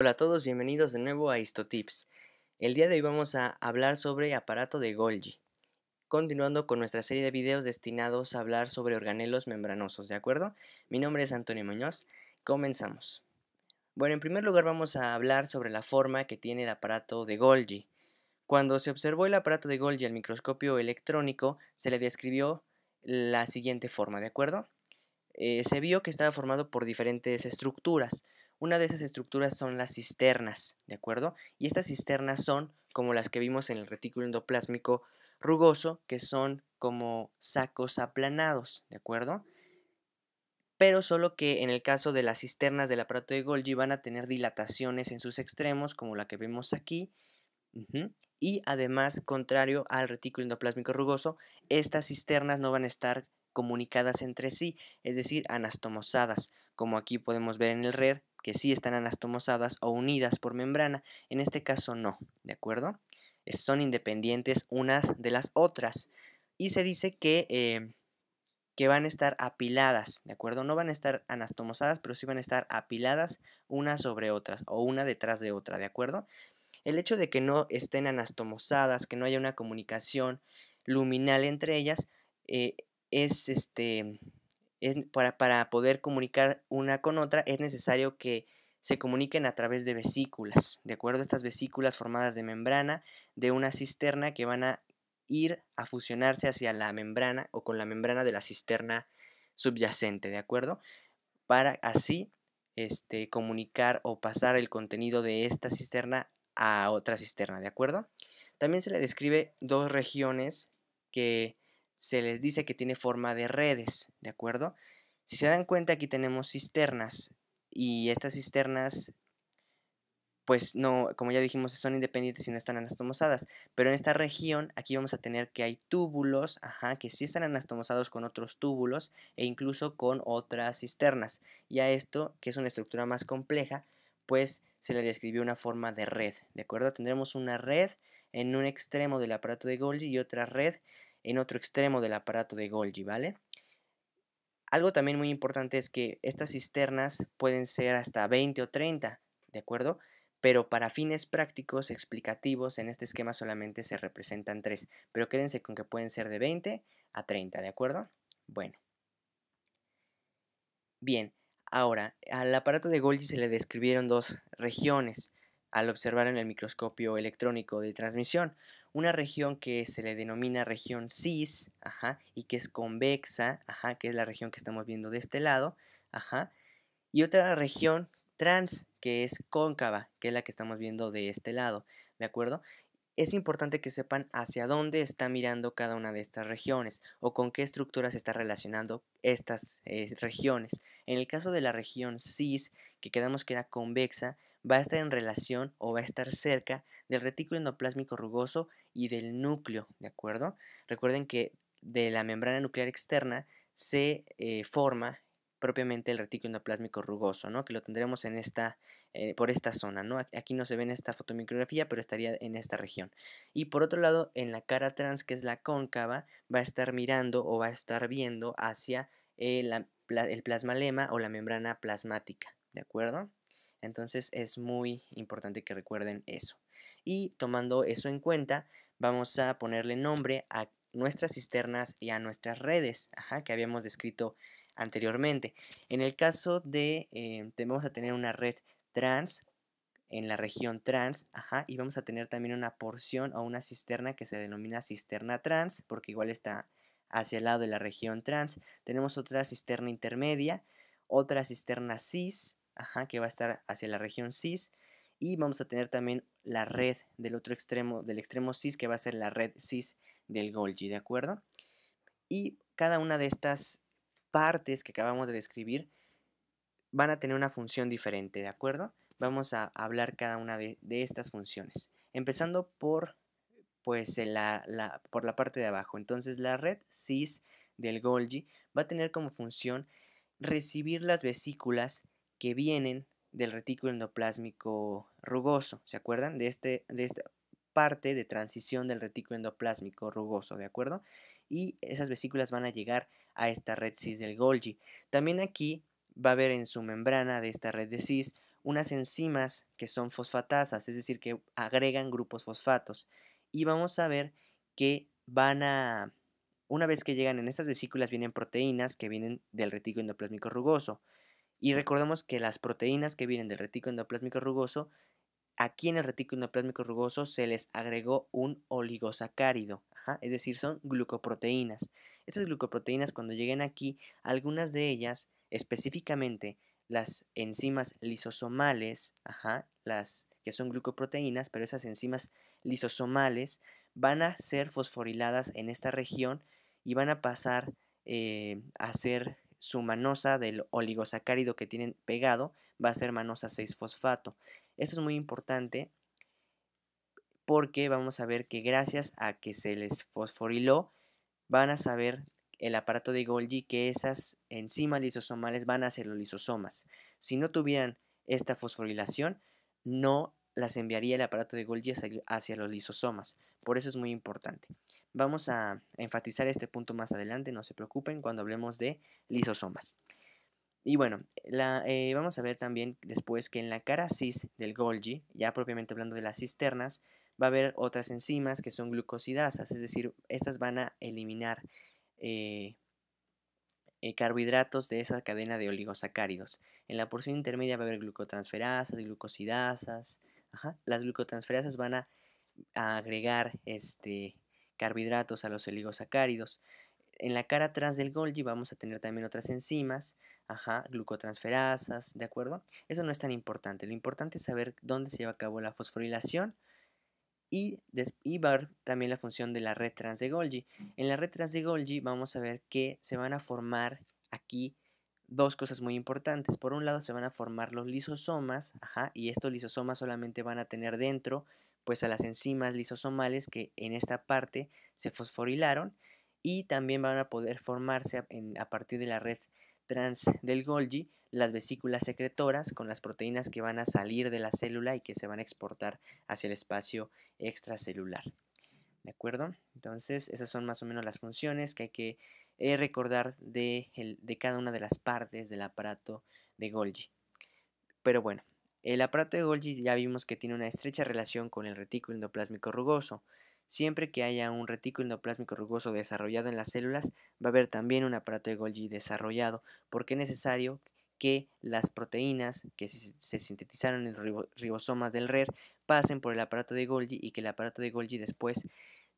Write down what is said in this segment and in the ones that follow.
Hola a todos, bienvenidos de nuevo a HistoTips. El día de hoy vamos a hablar sobre aparato de Golgi, continuando con nuestra serie de videos destinados a hablar sobre organelos membranosos, ¿de acuerdo? Mi nombre es Antonio Muñoz, comenzamos. Bueno, en primer lugar vamos a hablar sobre la forma que tiene el aparato de Golgi. Cuando se observó el aparato de Golgi al microscopio electrónico, se le describió la siguiente forma, ¿de acuerdo? Se vio que estaba formado por diferentes estructuras. Una de esas estructuras son las cisternas, ¿de acuerdo? Y estas cisternas son como las que vimos en el retículo endoplásmico rugoso, que son como sacos aplanados, ¿de acuerdo? Pero solo que en el caso de las cisternas del aparato de Golgi van a tener dilataciones en sus extremos, como la que vemos aquí. Y además, contrario al retículo endoplásmico rugoso, estas cisternas no van a estar comunicadas entre sí, es decir, anastomosadas, como aquí podemos ver en el RER, que sí están anastomosadas o unidas por membrana. En este caso no, ¿de acuerdo? Son independientes unas de las otras. Y se dice que van a estar apiladas, ¿de acuerdo? No van a estar anastomosadas, pero sí van a estar apiladas unas sobre otras o una detrás de otra, ¿de acuerdo? El hecho de que no estén anastomosadas, que no haya una comunicación luminal entre ellas, eh, es para poder comunicar una con otra, es necesario que se comuniquen a través de vesículas, ¿de acuerdo? Estas vesículas formadas de membrana de una cisterna que van a ir a fusionarse hacia la membrana o con la membrana de la cisterna subyacente, ¿de acuerdo? Para así comunicar o pasar el contenido de esta cisterna a otra cisterna, ¿de acuerdo? También se le describe dos regiones que se les dice que tiene forma de redes, ¿de acuerdo? Si se dan cuenta, aquí tenemos cisternas y estas cisternas pues no, como ya dijimos, son independientes y no están anastomosadas. Pero en esta región, aquí vamos a tener que hay túbulos, que sí están anastomosados con otros túbulos e incluso con otras cisternas. Y a esto, que es una estructura más compleja, pues se le describió una forma de red, ¿de acuerdo? Tendremos una red en un extremo del aparato de Golgi y otra red en otro extremo del aparato de Golgi, ¿vale? Algo también muy importante es que estas cisternas pueden ser hasta 20 o 30, ¿de acuerdo? Pero para fines prácticos, explicativos, en este esquema solamente se representan 3, pero quédense con que pueden ser de 20 a 30, ¿de acuerdo? Bueno, bien, ahora, al aparato de Golgi se le describieron dos regiones al observar en el microscopio electrónico de transmisión. Una región que se le denomina región cis, y que es convexa, que es la región que estamos viendo de este lado, y otra región trans, que es cóncava, que es la que estamos viendo de este lado, ¿de acuerdo? Es importante que sepan hacia dónde está mirando cada una de estas regiones o con qué estructuras se está relacionando estas regiones. En el caso de la región cis, que quedamos que era convexa, va a estar en relación o va a estar cerca del retículo endoplásmico rugoso y del núcleo, ¿de acuerdo? Recuerden que de la membrana nuclear externa se forma propiamente el retículo endoplásmico rugoso, ¿no? Que lo tendremos en por esta zona, ¿no? Aquí no se ve en esta fotomicrografía, pero estaría en esta región. Y por otro lado, en la cara trans, que es la cóncava, va a estar mirando o va a estar viendo hacia el plasmalema o la membrana plasmática, ¿de acuerdo? Entonces es muy importante que recuerden eso. Y tomando eso en cuenta, vamos a ponerle nombre a nuestras cisternas y a nuestras redes, que habíamos descrito anteriormente. En el caso de, vamos a tener una red trans en la región trans, y vamos a tener también una porción o una cisterna que se denomina cisterna trans, porque igual está hacia el lado de la región trans. Tenemos otra cisterna intermedia, otra cisterna cis, que va a estar hacia la región cis, y vamos a tener también la red del otro extremo, del extremo cis, que va a ser la red cis del Golgi, ¿de acuerdo? Y cada una de estas partes que acabamos de describir van a tener una función diferente, ¿de acuerdo? Vamos a hablar cada una de estas funciones. Empezando por, pues, por la parte de abajo. Entonces, la red cis del Golgi va a tener como función recibir las vesículas que vienen del retículo endoplásmico rugoso. ¿Se acuerdan? De esta parte de transición del retículo endoplásmico rugoso, ¿de acuerdo? Y esas vesículas van a llegar a esta red cis del Golgi. También aquí va a haber en su membrana de esta red de cis unas enzimas que son fosfatasas, es decir, que agregan grupos fosfatos. Y vamos a ver que una vez que llegan en estas vesículas vienen proteínas que vienen del retículo endoplásmico rugoso. Y recordemos que las proteínas que vienen del retículo endoplásmico rugoso, aquí en el retículo endoplásmico rugoso se les agregó un oligosacárido, es decir, son glucoproteínas. Estas glucoproteínas, cuando lleguen aquí, algunas de ellas, específicamente las enzimas lisosomales, las que son glucoproteínas, pero esas enzimas lisosomales van a ser fosforiladas en esta región y van a pasar a ser su manosa del oligosacárido que tienen pegado, va a ser manosa 6-fosfato. Esto es muy importante porque vamos a ver que gracias a que se les fosforiló, van a saber el aparato de Golgi que esas enzimas lisosomales van a ser los lisosomas. Si no tuvieran esta fosforilación, no las enviaría el aparato de Golgi hacia los lisosomas. Por eso es muy importante. Vamos a enfatizar este punto más adelante, no se preocupen, cuando hablemos de lisosomas. Y bueno, vamos a ver también después que en la cara cis del Golgi, ya propiamente hablando de las cisternas, va a haber otras enzimas que son glucosidasas, es decir, estas van a eliminar eh, carbohidratos de esa cadena de oligosacáridos. En la porción intermedia va a haber glucotransferasas, glucosidasas. Las glucotransferasas van a agregar carbohidratos a los oligosacáridos. En la cara atrás del Golgi vamos a tener también otras enzimas, glucotransferasas, ¿de acuerdo? Eso no es tan importante. Lo importante es saber dónde se lleva a cabo la fosforilación y ver también la función de la red trans de Golgi. En la red trans de Golgi vamos a ver que se van a formar aquí dos cosas muy importantes. Por un lado se van a formar los lisosomas, y estos lisosomas solamente van a tener dentro pues a las enzimas lisosomales que en esta parte se fosforilaron y también van a poder formarse a partir de la red trans del Golgi las vesículas secretoras con las proteínas que van a salir de la célula y que se van a exportar hacia el espacio extracelular. ¿De acuerdo? Entonces, esas son más o menos las funciones que hay que recordar de cada una de las partes del aparato de Golgi. Pero bueno, el aparato de Golgi ya vimos que tiene una estrecha relación con el retículo endoplásmico rugoso. Siempre que haya un retículo endoplásmico rugoso desarrollado en las células, va a haber también un aparato de Golgi desarrollado, porque es necesario que las proteínas que se sintetizaron en los ribosomas del RER pasen por el aparato de Golgi y que el aparato de Golgi después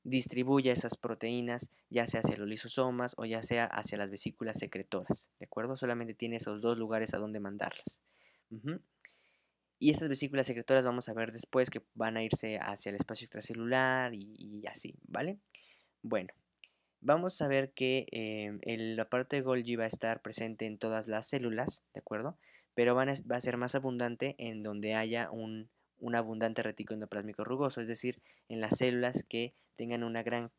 distribuya esas proteínas ya sea hacia los lisosomas o ya sea hacia las vesículas secretoras, ¿de acuerdo? Solamente tiene esos dos lugares a donde mandarlas. Y estas vesículas secretoras vamos a ver después que van a irse hacia el espacio extracelular y así, ¿vale? Bueno, vamos a ver que el aparato de Golgi va a estar presente en todas las células, ¿de acuerdo? Pero va a ser más abundante en donde haya un abundante retículo endoplásmico rugoso, es decir, en las células que tengan una gran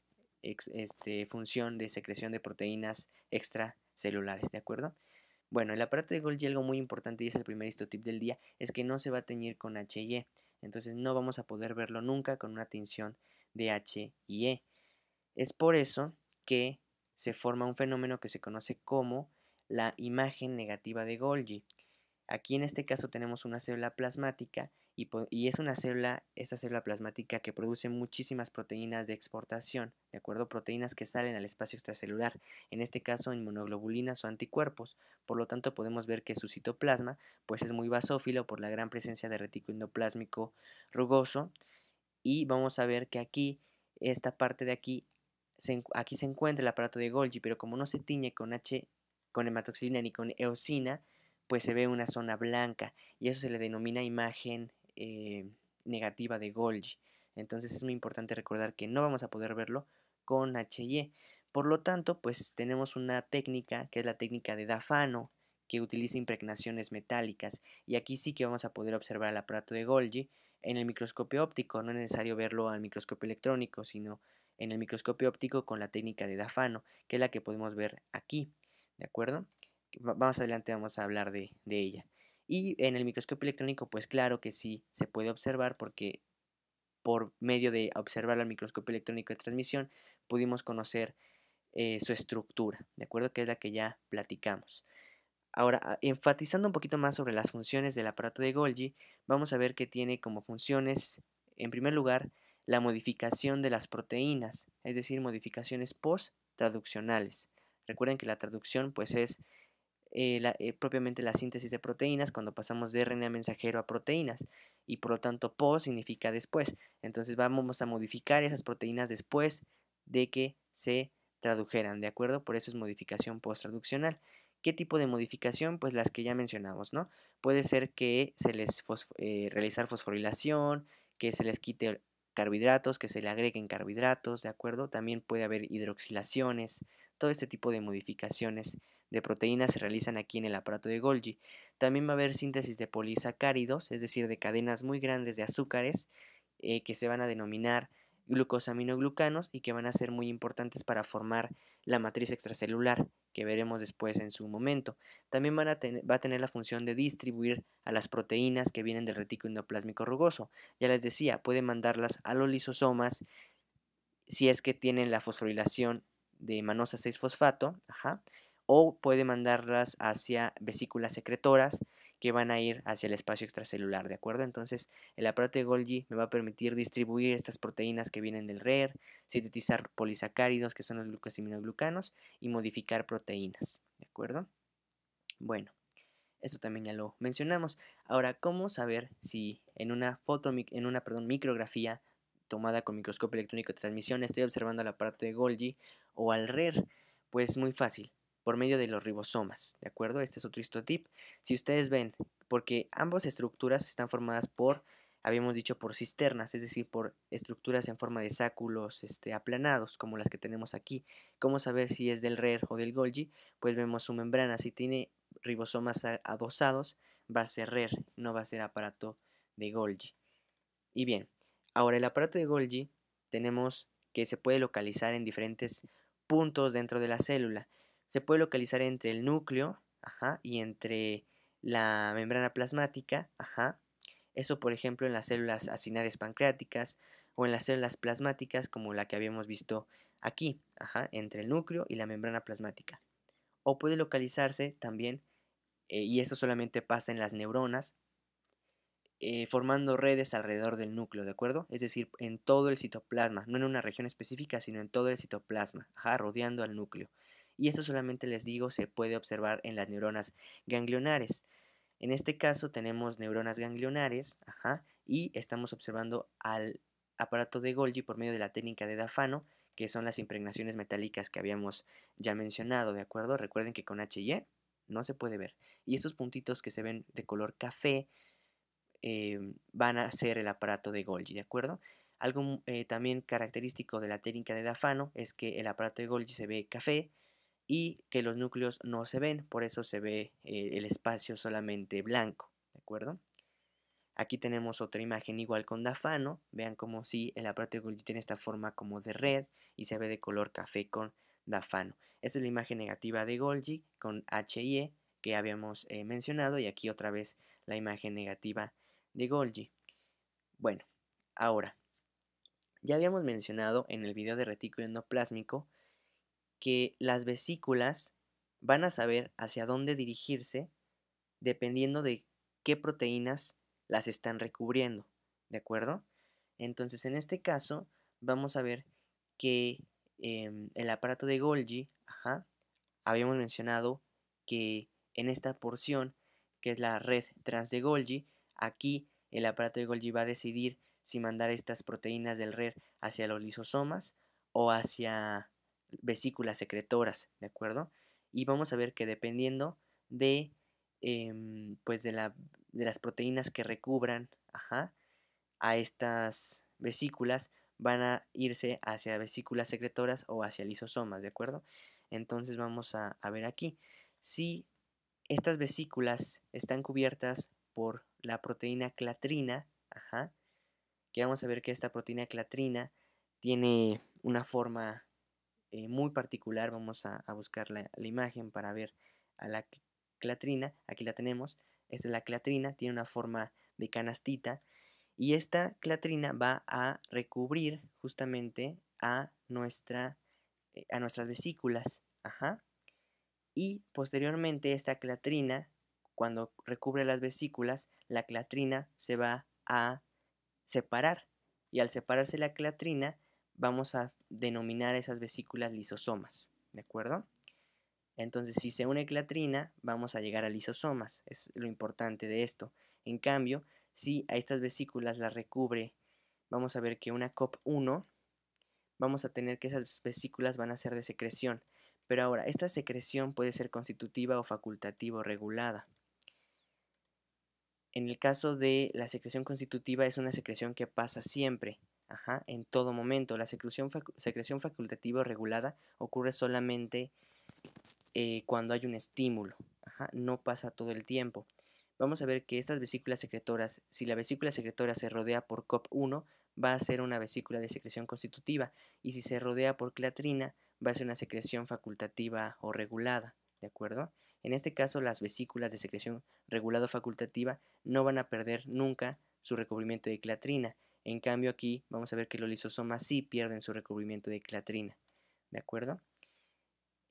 función de secreción de proteínas extracelulares, ¿de acuerdo? Bueno, el aparato de Golgi, algo muy importante y es el primer histotip del día, es que no se va a teñir con H y E. Entonces no vamos a poder verlo nunca con una tinción de H y E. Es por eso que se forma un fenómeno que se conoce como la imagen negativa de Golgi. Aquí en este caso tenemos una célula plasmática y es esta célula plasmática que produce muchísimas proteínas de exportación, ¿de acuerdo? Proteínas que salen al espacio extracelular, en este caso inmunoglobulinas o anticuerpos. Por lo tanto podemos ver que su citoplasma pues es muy basófilo por la gran presencia de retículo endoplásmico rugoso y vamos a ver que aquí, esta parte de aquí, aquí se encuentra el aparato de Golgi, pero como no se tiñe con hematoxilina ni con eosina, pues se ve una zona blanca y eso se le denomina imagen negativa de Golgi. Entonces es muy importante recordar que no vamos a poder verlo con HY. Por lo tanto, pues tenemos una técnica que es la técnica de Dafano, que utiliza impregnaciones metálicas y aquí sí que vamos a poder observar el aparato de Golgi en el microscopio óptico. No es necesario verlo al microscopio electrónico, sino en el microscopio óptico con la técnica de Dafano, que es la que podemos ver aquí, ¿de acuerdo? Más adelante vamos a hablar de ella. Y en el microscopio electrónico, pues claro que sí se puede observar porque por medio de observar al microscopio electrónico de transmisión pudimos conocer su estructura, ¿de acuerdo? Que es la que ya platicamos. Ahora, enfatizando un poquito más sobre las funciones del aparato de Golgi, vamos a ver que tiene como funciones, en primer lugar, la modificación de las proteínas, es decir, modificaciones post-traduccionales. Recuerden que la traducción pues es propiamente la síntesis de proteínas cuando pasamos de RNA mensajero a proteínas, y por lo tanto post significa después. Entonces vamos a modificar esas proteínas después de que se tradujeran, ¿de acuerdo? Por eso es modificación post-traduccional. ¿Qué tipo de modificación? Pues las que ya mencionamos, ¿no? Puede ser que se les realizar fosforilación, que se les quite carbohidratos, que se le agreguen carbohidratos, ¿de acuerdo? También puede haber hidroxilaciones, todo este tipo de modificaciones de proteínas se realizan aquí en el aparato de Golgi. También va a haber síntesis de polisacáridos, es decir, de cadenas muy grandes de azúcares que se van a denominar glucosaminoglucanos y que van a ser muy importantes para formar la matriz extracelular, que veremos después en su momento. También va a tener la función de distribuir a las proteínas que vienen del retículo endoplásmico rugoso. Ya les decía, puede mandarlas a los lisosomas si es que tienen la fosforilación de manosa 6-fosfato, o puede mandarlas hacia vesículas secretoras que van a ir hacia el espacio extracelular, ¿de acuerdo? Entonces, el aparato de Golgi me va a permitir distribuir estas proteínas que vienen del RER, sintetizar polisacáridos, que son los glucosaminoglucanos, y modificar proteínas, ¿de acuerdo? Bueno, eso también ya lo mencionamos. Ahora, ¿cómo saber si en una micrografía tomada con microscopio electrónico de transmisión estoy observando al aparato de Golgi o al RER? Pues muy fácil, por medio de los ribosomas, ¿de acuerdo? Este es otro histotip. Si ustedes ven, porque ambas estructuras están formadas por, habíamos dicho, por cisternas, es decir, por estructuras en forma de sáculos aplanados, como las que tenemos aquí. ¿Cómo saber si es del RER o del Golgi? Pues vemos su membrana. Si tiene ribosomas adosados, va a ser RER, no va a ser aparato de Golgi. Y bien, ahora el aparato de Golgi tenemos que se puede localizar en diferentes puntos dentro de la célula. Se puede localizar entre el núcleo, y entre la membrana plasmática, Eso, por ejemplo, en las células acinares pancreáticas o en las células plasmáticas como la que habíamos visto aquí, entre el núcleo y la membrana plasmática. O puede localizarse también, y esto solamente pasa en las neuronas, formando redes alrededor del núcleo, ¿de acuerdo? Es decir, en todo el citoplasma, no en una región específica, sino en todo el citoplasma, rodeando al núcleo. Y eso solamente les digo se puede observar en las neuronas ganglionares. En este caso tenemos neuronas ganglionares, y estamos observando al aparato de Golgi por medio de la técnica de Dafano, que son las impregnaciones metálicas que habíamos ya mencionado, ¿de acuerdo? Recuerden que con HY no se puede ver. Y estos puntitos que se ven de color café van a ser el aparato de Golgi, ¿de acuerdo? Algo también característico de la técnica de Dafano es que el aparato de Golgi se ve café y que los núcleos no se ven, por eso se ve el espacio solamente blanco, ¿de acuerdo? Aquí tenemos otra imagen igual con Dafano, vean como si el aparato de Golgi tiene esta forma como de red y se ve de color café con Dafano. Esta es la imagen negativa de Golgi con HIE que habíamos mencionado, y aquí otra vez la imagen negativa de Golgi. Bueno, ahora, ya habíamos mencionado en el video de retículo endoplásmico que las vesículas van a saber hacia dónde dirigirse dependiendo de qué proteínas las están recubriendo, ¿de acuerdo? Entonces, en este caso, vamos a ver que el aparato de Golgi, habíamos mencionado que en esta porción, que es la red trans de Golgi, aquí el aparato de Golgi va a decidir si mandar estas proteínas del red hacia los lisosomas o hacia vesículas secretoras, ¿de acuerdo? Y vamos a ver que dependiendo de, pues de las proteínas que recubran a estas vesículas, van a irse hacia vesículas secretoras o hacia lisosomas, ¿de acuerdo? Entonces vamos a ver aquí. Si estas vesículas están cubiertas por la proteína clatrina, que vamos a ver que esta proteína clatrina tiene una forma muy particular. Vamos a buscar la imagen para ver a la clatrina. Aquí la tenemos. Esta es la clatrina, tiene una forma de canastita. Y esta clatrina va a recubrir justamente a nuestras vesículas. y posteriormente esta clatrina, cuando recubre las vesículas, la clatrina se va a separar, y al separarse la clatrina vamos a denominar esas vesículas lisosomas, ¿de acuerdo? Entonces, si se une clatrina, vamos a llegar a lisosomas, es lo importante de esto. En cambio, si a estas vesículas las recubre, vamos a ver que una COP1, vamos a tener que esas vesículas van a ser de secreción. Pero ahora, esta secreción puede ser constitutiva o facultativa o regulada. En el caso de la secreción constitutiva es una secreción que pasa siempre, en todo momento. La secreción facultativa o regulada ocurre solamente cuando hay un estímulo, no pasa todo el tiempo. Vamos a ver que estas vesículas secretoras, si la vesícula secretora se rodea por COP1, va a ser una vesícula de secreción constitutiva, y si se rodea por clatrina, va a ser una secreción facultativa o regulada, ¿de acuerdo? En este caso, las vesículas de secreción regulada o facultativa no van a perder nunca su recubrimiento de clatrina. En cambio, aquí vamos a ver que los lisosomas sí pierden su recubrimiento de clatrina, ¿de acuerdo?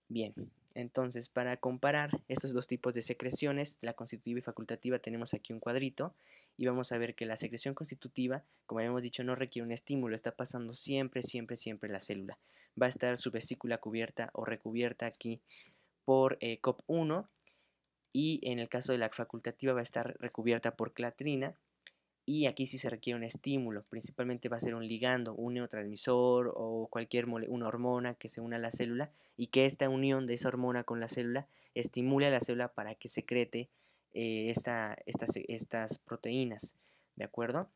Bien, entonces para comparar estos dos tipos de secreciones, la constitutiva y facultativa, tenemos aquí un cuadrito y vamos a ver que la secreción constitutiva, como habíamos dicho, no requiere un estímulo, está pasando siempre, siempre, siempre la célula. Va a estar su vesícula cubierta o recubierta aquí por COP1, y en el caso de la facultativa va a estar recubierta por clatrina. Y aquí sí se requiere un estímulo, principalmente va a ser un ligando, un neurotransmisor o una hormona que se una a la célula, y que esta unión de esa hormona con la célula estimule a la célula para que secrete estas proteínas, ¿de acuerdo?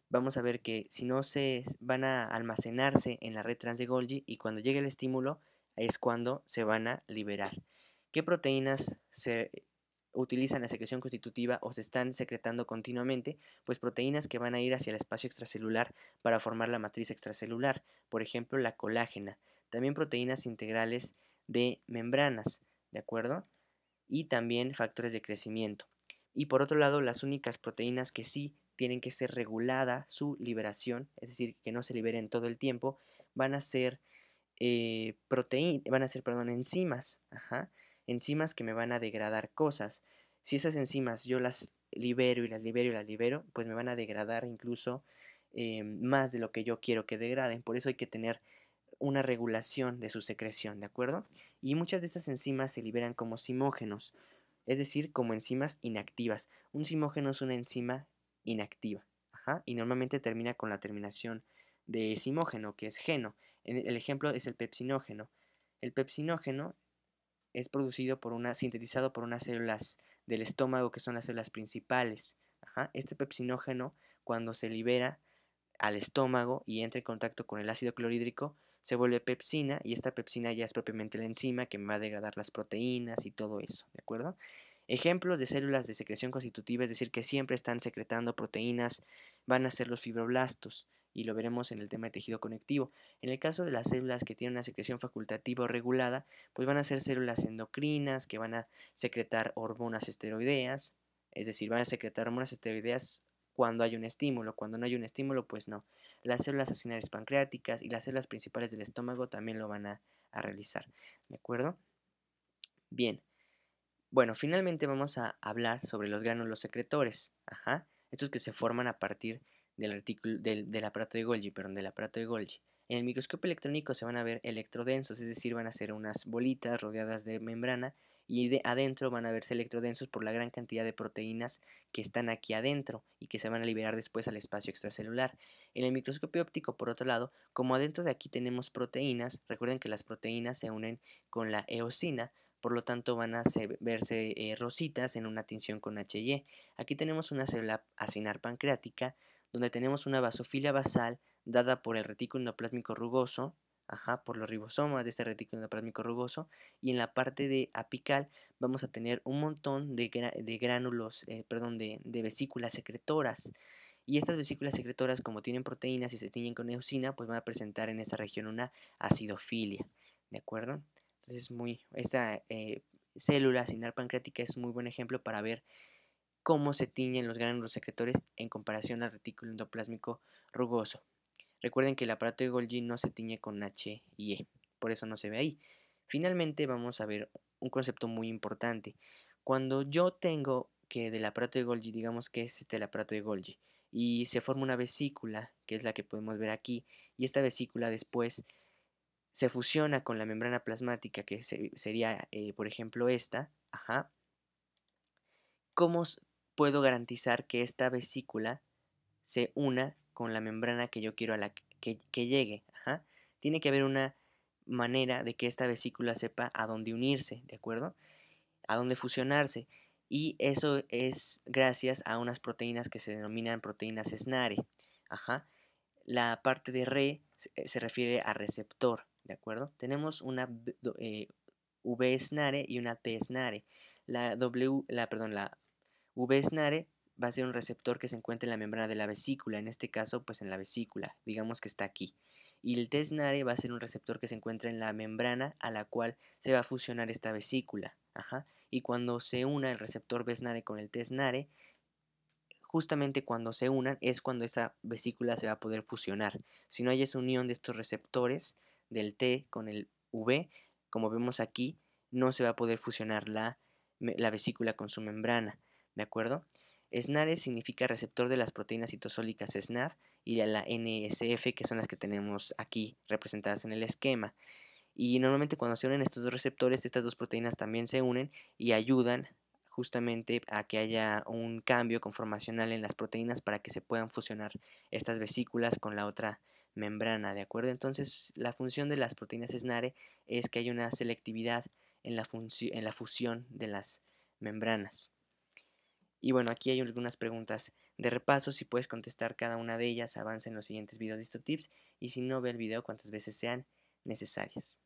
Vamos a ver que si no se van a almacenarse en la red trans de Golgi, y cuando llegue el estímulo es cuando se van a liberar. ¿Qué proteínas se utilizan la secreción constitutiva o se están secretando continuamente? Pues proteínas que van a ir hacia el espacio extracelular para formar la matriz extracelular, por ejemplo la colágena, también proteínas integrales de membranas, ¿de acuerdo? Y también factores de crecimiento. Y por otro lado, las únicas proteínas que sí tienen que ser regulada su liberación, es decir, que no se liberen todo el tiempo, van a ser enzimas, enzimas que me van a degradar cosas. Si esas enzimas yo las libero y las libero y las libero, pues me van a degradar incluso más de lo que yo quiero que degraden. Por eso hay que tener una regulación de su secreción, ¿de acuerdo? Y muchas de estas enzimas se liberan como zimógenos, es decir, como enzimas inactivas. Un zimógeno es una enzima inactiva, y normalmente termina con la terminación de zimógeno, que es geno. El ejemplo es el pepsinógeno. El pepsinógeno es sintetizado por unas células del estómago, que son las células principales. Este pepsinógeno, cuando se libera al estómago y entra en contacto con el ácido clorhídrico, se vuelve pepsina, y esta pepsina ya es propiamente la enzima que me va a degradar las proteínas y todo eso, ¿de acuerdo? Ejemplos de células de secreción constitutiva, es decir, que siempre están secretando proteínas, van a ser los fibroblastos, y lo veremos en el tema de tejido conectivo. En el caso de las células que tienen una secreción facultativa o regulada, pues van a ser células endocrinas que van a secretar hormonas esteroideas, es decir, van a secretar hormonas esteroideas cuando hay un estímulo. Cuando no hay un estímulo, pues no. Las células acinares pancreáticas y las células principales del estómago también lo van a realizar, ¿de acuerdo? Bien. Bueno, finalmente vamos a hablar sobre los gránulos secretores, estos que se forman a partir del aparato de Golgi, del aparato de Golgi. En el microscopio electrónico se van a ver electrodensos, es decir, van a ser unas bolitas rodeadas de membrana, y adentro van a verse electrodensos por la gran cantidad de proteínas que están aquí adentro y que se van a liberar después al espacio extracelular. En el microscopio óptico, por otro lado, como adentro de aquí tenemos proteínas, recuerden que las proteínas se unen con la eosina, por lo tanto van a verse rositas en una tinción con HY. Aquí tenemos una célula acinar pancreática, donde tenemos una basofilia basal dada por el retículo endoplásmico rugoso, por los ribosomas de este retículo endoplásmico rugoso, y en la parte de apical vamos a tener un montón de vesículas secretoras. Y estas vesículas secretoras, como tienen proteínas y se tiñen con eosina, pues van a presentar en esta región una acidofilia, ¿de acuerdo? Entonces, esta célula acinar pancreática es muy buen ejemplo para ver cómo se tiñen los gránulos secretores en comparación al retículo endoplásmico rugoso. Recuerden que el aparato de Golgi no se tiñe con H y E, por eso no se ve ahí. Finalmente vamos a ver un concepto muy importante. Cuando yo tengo que del aparato de Golgi, digamos que es el aparato de Golgi, y se forma una vesícula, que es la que podemos ver aquí, y esta vesícula después se fusiona con la membrana plasmática, que sería, por ejemplo, esta, ajá. ¿Cómo puedo garantizar que esta vesícula se una con la membrana que yo quiero a la que llegue? Ajá. Tiene que haber una manera de que esta vesícula sepa a dónde unirse, ¿de acuerdo? A dónde fusionarse. Y eso es gracias a unas proteínas que se denominan proteínas SNARE. Ajá. La parte de se refiere a receptor, ¿de acuerdo? Tenemos una V-SNARE y una T-SNARE. La V-SNARE va a ser un receptor que se encuentra en la membrana de la vesícula, en este caso pues en la vesícula, digamos que está aquí. Y el T-SNARE va a ser un receptor que se encuentra en la membrana a la cual se va a fusionar esta vesícula. Ajá. Y cuando se una el receptor V-SNARE con el T-SNARE, justamente cuando se unan es cuando esa vesícula se va a poder fusionar. Si no hay esa unión de estos receptores del T con el V, como vemos aquí, no se va a poder fusionar la vesícula con su membrana, ¿de acuerdo? SNARE significa receptor de las proteínas citosólicas SNAD y de la NSF, que son las que tenemos aquí representadas en el esquema. Y normalmente cuando se unen estos dos receptores, estas dos proteínas también se unen y ayudan justamente a que haya un cambio conformacional en las proteínas para que se puedan fusionar estas vesículas con la otra membrana, ¿de acuerdo? Entonces, la función de las proteínas SNARE es que hay una selectividad en la fusión de las membranas. Y bueno, aquí hay algunas preguntas de repaso. Si puedes contestar cada una de ellas, avanza en los siguientes videos de estos tips. Y si no, ve el video cuantas veces sean necesarias.